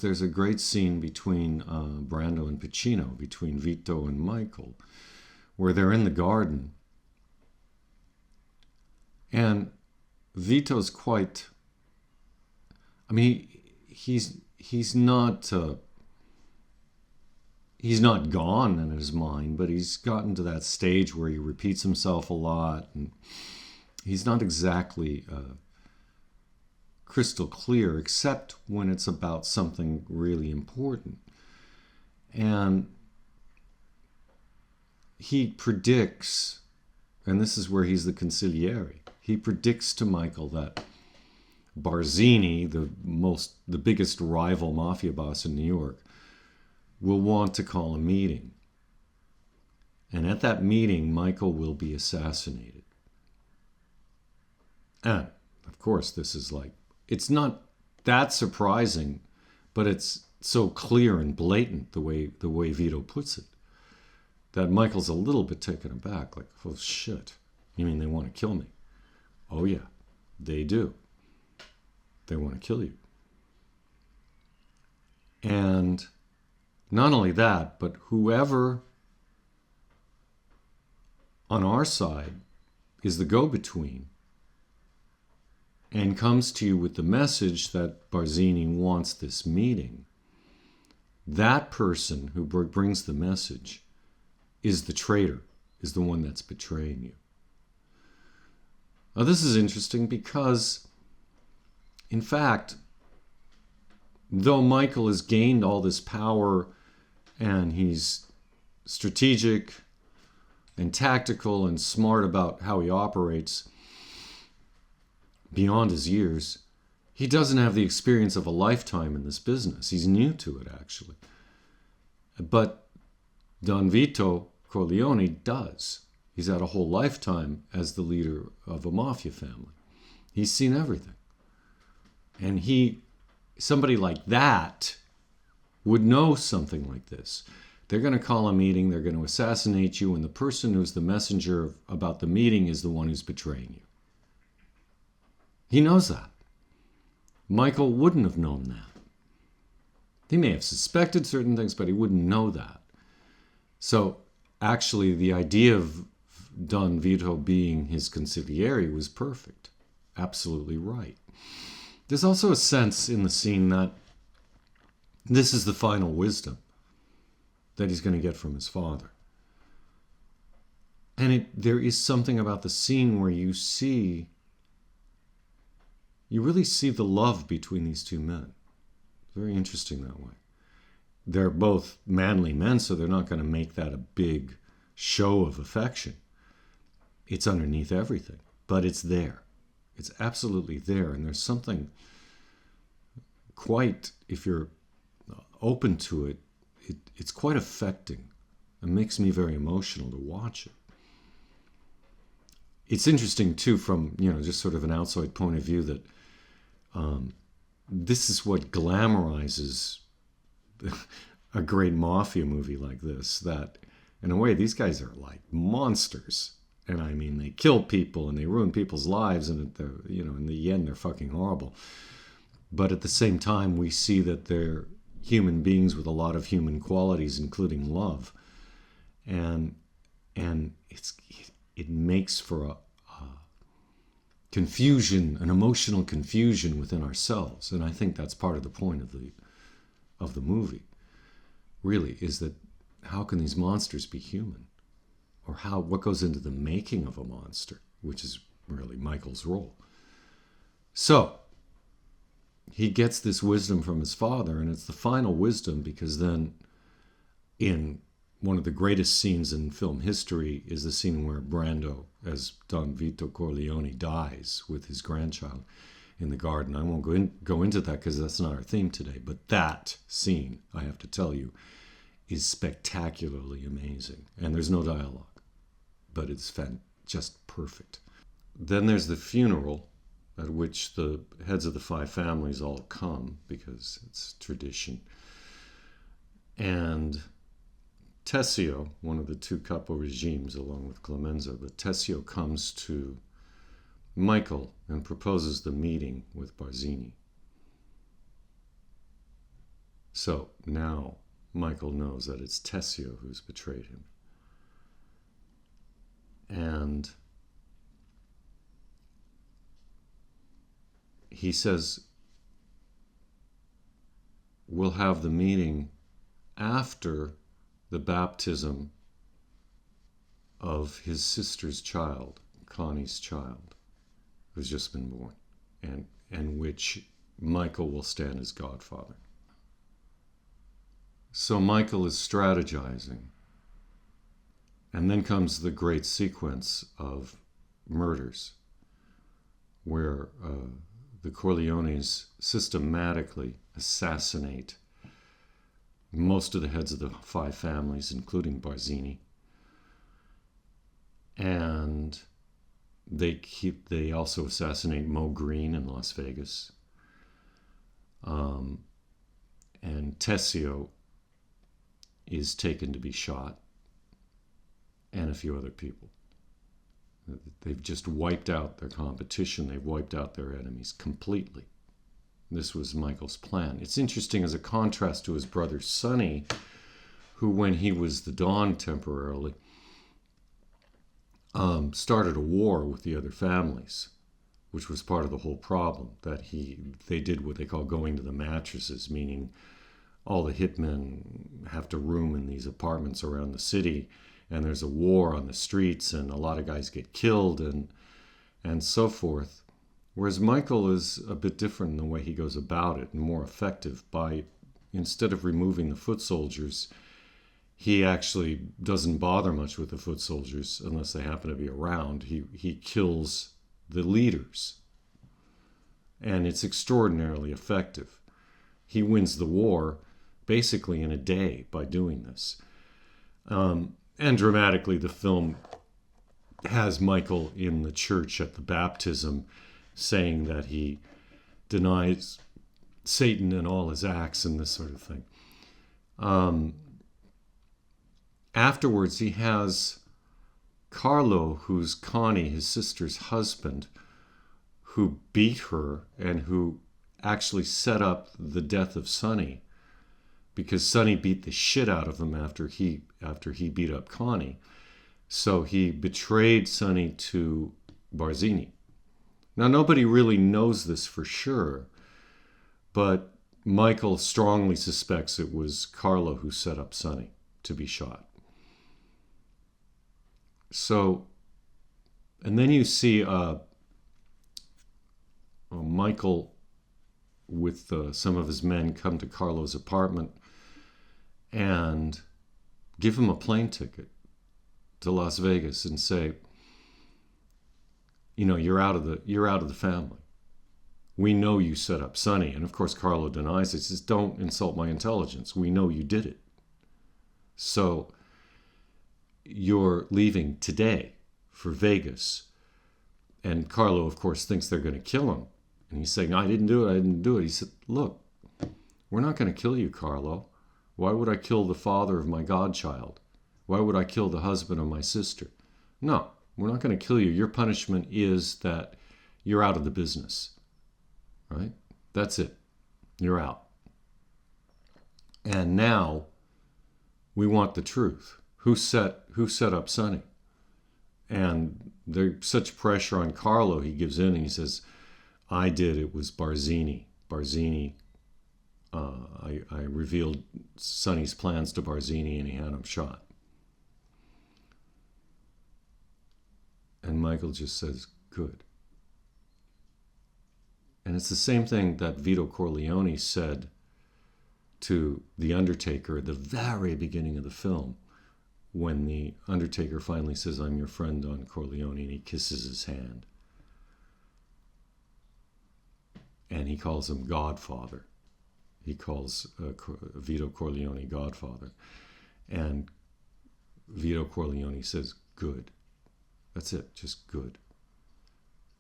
There's a great scene between Brando and Pacino, between Vito and Michael, where they're in the garden. And Vito's quite... I mean, he's not gone in his mind, but he's gotten to that stage where he repeats himself a lot, and he's not exactly crystal clear, except when it's about something really important. And he predicts, and this is where he's the consigliere, he predicts to Michael that Barzini, the biggest rival mafia boss in New York, will want to call a meeting. And at that meeting, Michael will be assassinated. And, of course, this is like, it's not that surprising, but it's so clear and blatant the way Vito puts it, that Michael's a little bit taken aback, like, oh shit, you mean they want to kill me? Oh yeah, they do. They want to kill you. And not only that, but whoever on our side is the go-between and comes to you with the message that Barzini wants this meeting, that person who brings the message is the traitor, is the one that's betraying you. Now this is interesting because, in fact, though Michael has gained all this power and he's strategic and tactical and smart about how he operates beyond his years, he doesn't have the experience of a lifetime in this business. He's new to it, actually. But Don Vito Corleone does. He's had a whole lifetime as the leader of a mafia family. He's seen everything. And somebody like that would know something like this. They're going to call a meeting, they're going to assassinate you, and the person who's the messenger about the meeting is the one who's betraying you. He knows that. Michael wouldn't have known that. He may have suspected certain things, but he wouldn't know that. So actually, the idea of Don Vito being his consigliere was perfect. Absolutely right. There's also a sense in the scene that this is the final wisdom that he's going to get from his father. And there is something about the scene where you really see the love between these two men. Very interesting that way. They're both manly men, so they're not going to make that a big show of affection. It's underneath everything, but it's there. It's absolutely there, and there's something quite, if you're open to it, it's quite affecting. It makes me very emotional to watch it. It's interesting, too, from, just sort of an outside point of view that this is what glamorizes a great mafia movie like this, that in a way these guys are like monsters. And I mean, they kill people and they ruin people's lives, and in the end they're fucking horrible. But at the same time, we see that they're human beings with a lot of human qualities, including love. And it makes for a confusion, an emotional confusion within ourselves. And I think that's part of the point of the movie, really, is that how can these monsters be human? Or what goes into the making of a monster, which is really Michael's role. So he gets this wisdom from his father, and it's the final wisdom, because then in one of the greatest scenes in film history is the scene where Brando, as Don Vito Corleone, dies with his grandchild in the garden. I won't go into that because that's not our theme today, but that scene, I have to tell you, is spectacularly amazing. And there's no dialogue, but it's just perfect. Then there's the funeral, at which the heads of the five families all come, because it's tradition. And Tessio, one of the two capo regimes, along with Clemenza, but Tessio comes to Michael and proposes the meeting with Barzini. So now Michael knows that it's Tessio who's betrayed him. And he says, we'll have the meeting after the baptism of his sister's child, Connie's child, who's just been born, and which Michael will stand as godfather. So Michael is strategizing. And then comes the great sequence of murders where the Corleones systematically assassinate most of the heads of the 5 families, including Barzini. And they also assassinate Mo Green in Las Vegas. And Tessio is taken to be shot, and a few other people. They've just wiped out their competition. They've wiped out their enemies completely. This was Michael's plan. It's interesting as a contrast to his brother Sonny, who, when he was the Don temporarily, started a war with the other families, which was part of the whole problem, that they did what they call going to the mattresses, meaning all the hitmen have to room in these apartments around the city, and there's a war on the streets, and a lot of guys get killed, and so forth. Whereas Michael is a bit different in the way he goes about it, and more effective. By, instead of removing the foot soldiers, he actually doesn't bother much with the foot soldiers unless they happen to be around. He kills the leaders, and it's extraordinarily effective. He wins the war basically in a day by doing this. And dramatically, the film has Michael in the church at the baptism saying that he denies Satan and all his acts and this sort of thing. Afterwards, he has Carlo, who's Connie, his sister's husband, who beat her and who actually set up the death of Sonny, because Sonny beat the shit out of him after he beat up Connie. So he betrayed Sonny to Barzini. Now, nobody really knows this for sure, but Michael strongly suspects it was Carlo who set up Sonny to be shot. So, and then you see Michael with some of his men come to Carlo's apartment and give him a plane ticket to Las Vegas and say, you know, you're out of the family. We know you set up Sonny. And of course, Carlo denies it. He says, don't insult my intelligence. We know you did it. So you're leaving today for Vegas. And Carlo, of course, thinks they're going to kill him. And he's saying, I didn't do it. He said, look, we're not going to kill you, Carlo. Why would I kill the father of my godchild? Why would I kill the husband of my sister? No, we're not going to kill you. Your punishment is that you're out of the business. Right? That's it. You're out. And now we want the truth. Who set up Sonny? And there's such pressure on Carlo, he gives in and he says, I did. It was Barzini. I revealed Sonny's plans to Barzini and he had him shot. And Michael just says, good. And it's the same thing that Vito Corleone said to the Undertaker at the very beginning of the film, when the Undertaker finally says, I'm your friend, Don Corleone, and he kisses his hand. And he calls him Godfather. He calls Vito Corleone Godfather. And Vito Corleone says, good. That's it, just good.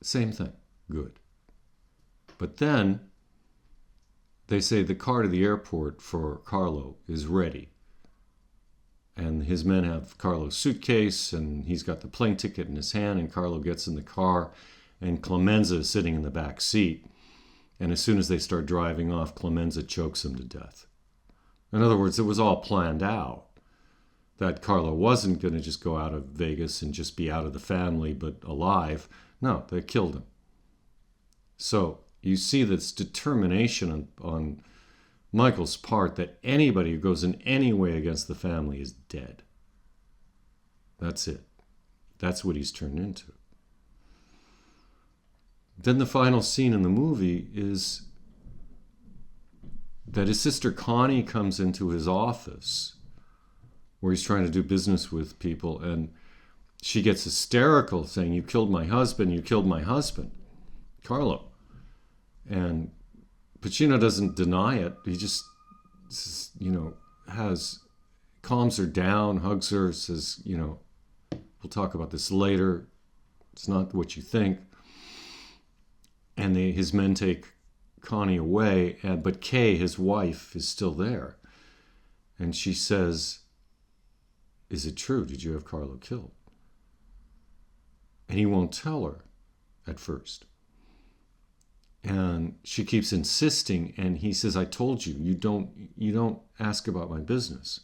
Same thing, good. But then they say the car to the airport for Carlo is ready. And his men have Carlo's suitcase, and he's got the plane ticket in his hand, and Carlo gets in the car, and Clemenza is sitting in the back seat. And as soon as they start driving off, Clemenza chokes him to death. In other words, it was all planned out. That Carlo wasn't going to just go out of Vegas and just be out of the family but alive. No, they killed him. So you see this determination on Michael's part that anybody who goes in any way against the family is dead. That's it. That's what he's turned into. Then the final scene in the movie is that his sister Connie comes into his office where he's trying to do business with people, and she gets hysterical saying, "You killed my husband, you killed my husband, Carlo." And Pacino doesn't deny it. He just, calms her down, hugs her, says, we'll talk about this later. It's not what you think. And his men take Connie away, but Kay, his wife, is still there. And she says, "Is it true? Did you have Carlo killed?" And he won't tell her at first. And she keeps insisting, and he says, "I told you, you don't ask about my business."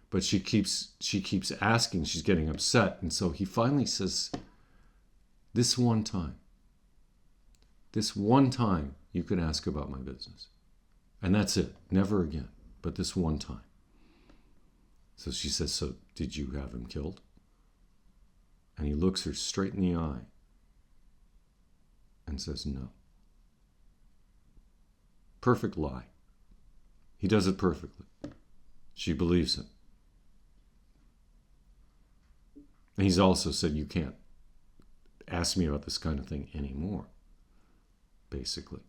But she keeps asking, she's getting upset. And so he finally says, this one time you can ask about my business. And that's it, never again, but this one time. So she says, "So did you have him killed?" And he looks her straight in the eye and says, "No." Perfect lie. He does it perfectly. She believes him. And he's also said, "You can't ask me about this kind of thing anymore," basically.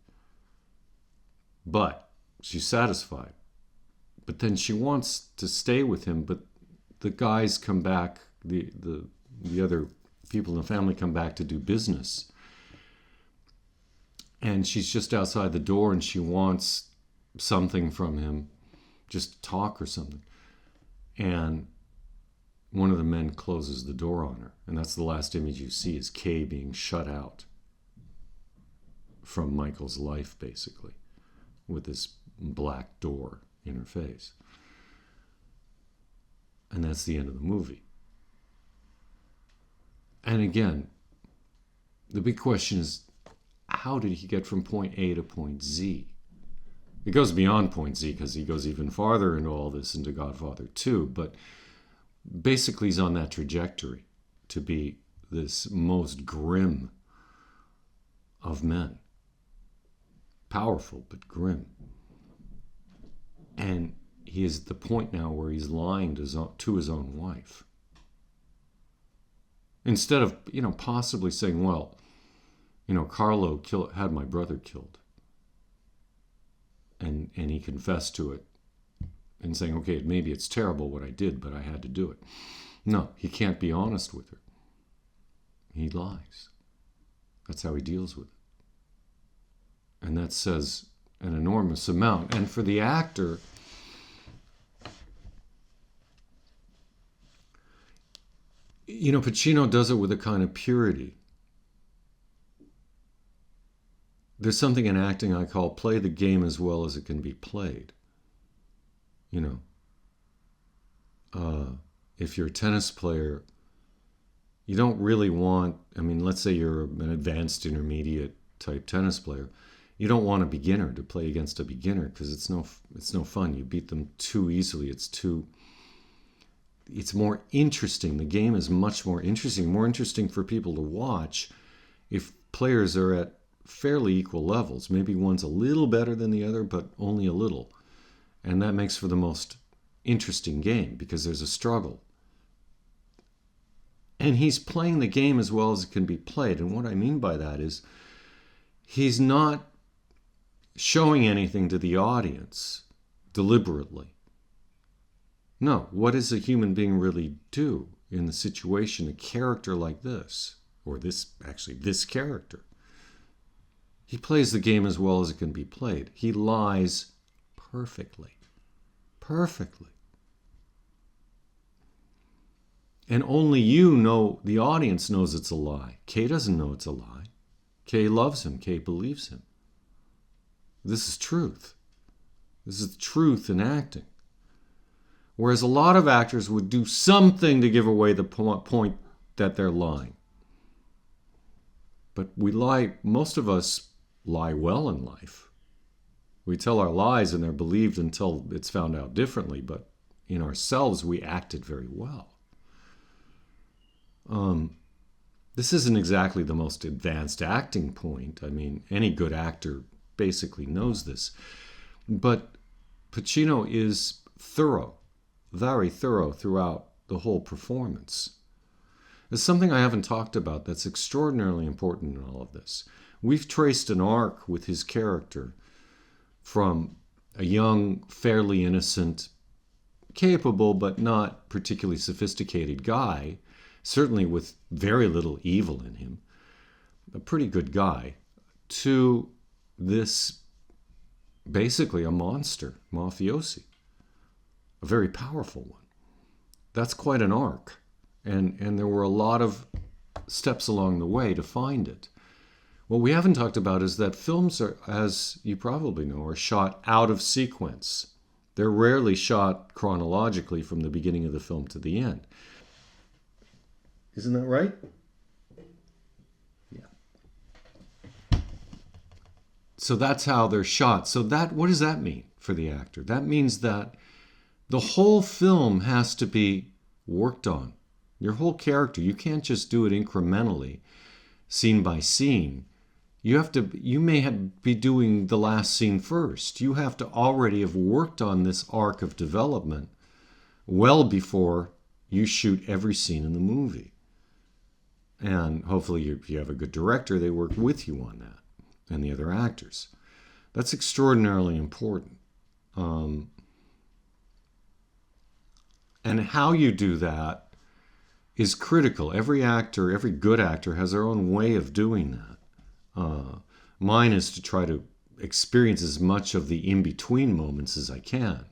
But she's satisfied. But then she wants to stay with him, but the guys come back, the other people in the family come back to do business. And she's just outside the door, and she wants something from him, just talk or something. And one of the men closes the door on her. And that's the last image you see, is Kay being shut out from Michael's life, basically, with this black door in her face. And that's the end of the movie. And again, the big question is, how did he get from point A to point Z? It goes beyond point Z because he goes even farther into all this into Godfather 2, but basically he's on that trajectory to be this most grim of men. Powerful, but grim. And he is at the point now where he's lying to his own wife. Instead of, possibly saying, well, Carlo had my brother killed. And he confessed to it and saying, okay, maybe it's terrible what I did, but I had to do it. No, he can't be honest with her. He lies. That's how he deals with it. And that says an enormous amount. And for the actor, Pacino does it with a kind of purity. There's something in acting I call play the game as well as it can be played. If you're a tennis player, you don't really want, let's say you're an advanced intermediate type tennis player, you don't want a beginner to play against a beginner because it's no fun. You beat them too easily. It's more interesting. The game is much more interesting for people to watch if players are at fairly equal levels. Maybe one's a little better than the other, but only a little. And that makes for the most interesting game because there's a struggle. And he's playing the game as well as it can be played. And what I mean by that is he's not showing anything to the audience deliberately. No, what does a human being really do in the situation, a character like this, or this character? He plays the game as well as it can be played. He lies perfectly. Perfectly. And only the audience knows it's a lie. Kay doesn't know it's a lie. Kay loves him. Kay believes him. This is truth. This is truth in acting. Whereas a lot of actors would do something to give away the point that they're lying. But we lie, most of us lie well in life. We tell our lies and they're believed until it's found out differently, but in ourselves we acted very well. This isn't exactly the most advanced acting point. I mean, any good actor basically knows this. But Pacino is thorough, very thorough throughout the whole performance. There's something I haven't talked about that's extraordinarily important in all of this. We've traced an arc with his character from a young, fairly innocent, capable but not particularly sophisticated guy, certainly with very little evil in him, a pretty good guy, to this basically a monster, mafiosi, a very powerful one. That's quite an arc. And there were a lot of steps along the way to find it. What we haven't talked about is that films are, as you probably know, are shot out of sequence. They're rarely shot chronologically from the beginning of the film to the end. Isn't that right? Yeah. So that's how they're shot. So what does that mean for the actor? That means that the whole film has to be worked on. Your whole character, you can't just do it incrementally, scene by scene. You may be doing the last scene first. You have to already have worked on this arc of development well before you shoot every scene in the movie. And hopefully if you have a good director, they work with you on that, and the other actors. That's extraordinarily important. And how you do that is critical. Every actor, every good actor has their own way of doing that. Mine is to try to experience as much of the in-between moments as I can,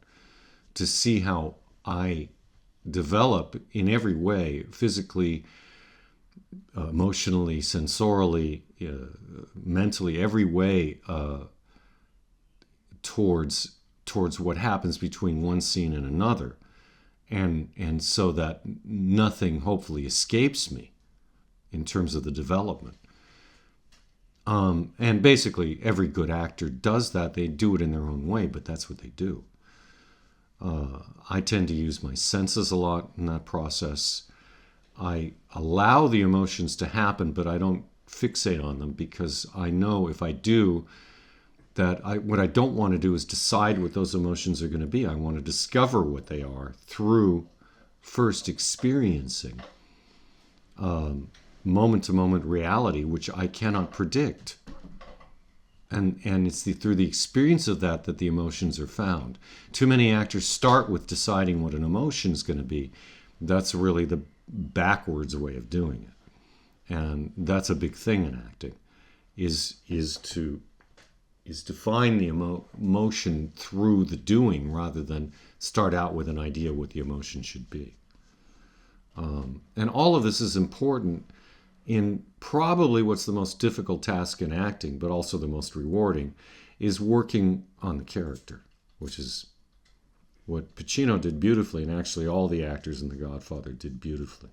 to see how I develop in every way, physically, emotionally, sensorially, mentally, every way towards what happens between one scene and another. And so that nothing hopefully escapes me in terms of the development. And basically every good actor does that. They do it in their own way, but that's what they do. I tend to use my senses a lot in that process. I allow the emotions to happen, but I don't fixate on them, because I know if I do, that what I don't want to do is decide what those emotions are going to be. I want to discover what they are through first experiencing moment-to-moment reality, which I cannot predict. And it's through the experience of that the emotions are found. Too many actors start with deciding what an emotion is going to be. That's really the backwards way of doing it. And that's a big thing in acting, is to find the emotion through the doing rather than start out with an idea what the emotion should be. And all of this is important in probably what's the most difficult task in acting, but also the most rewarding, is working on the character, which is what Pacino did beautifully, and actually all the actors in The Godfather did beautifully.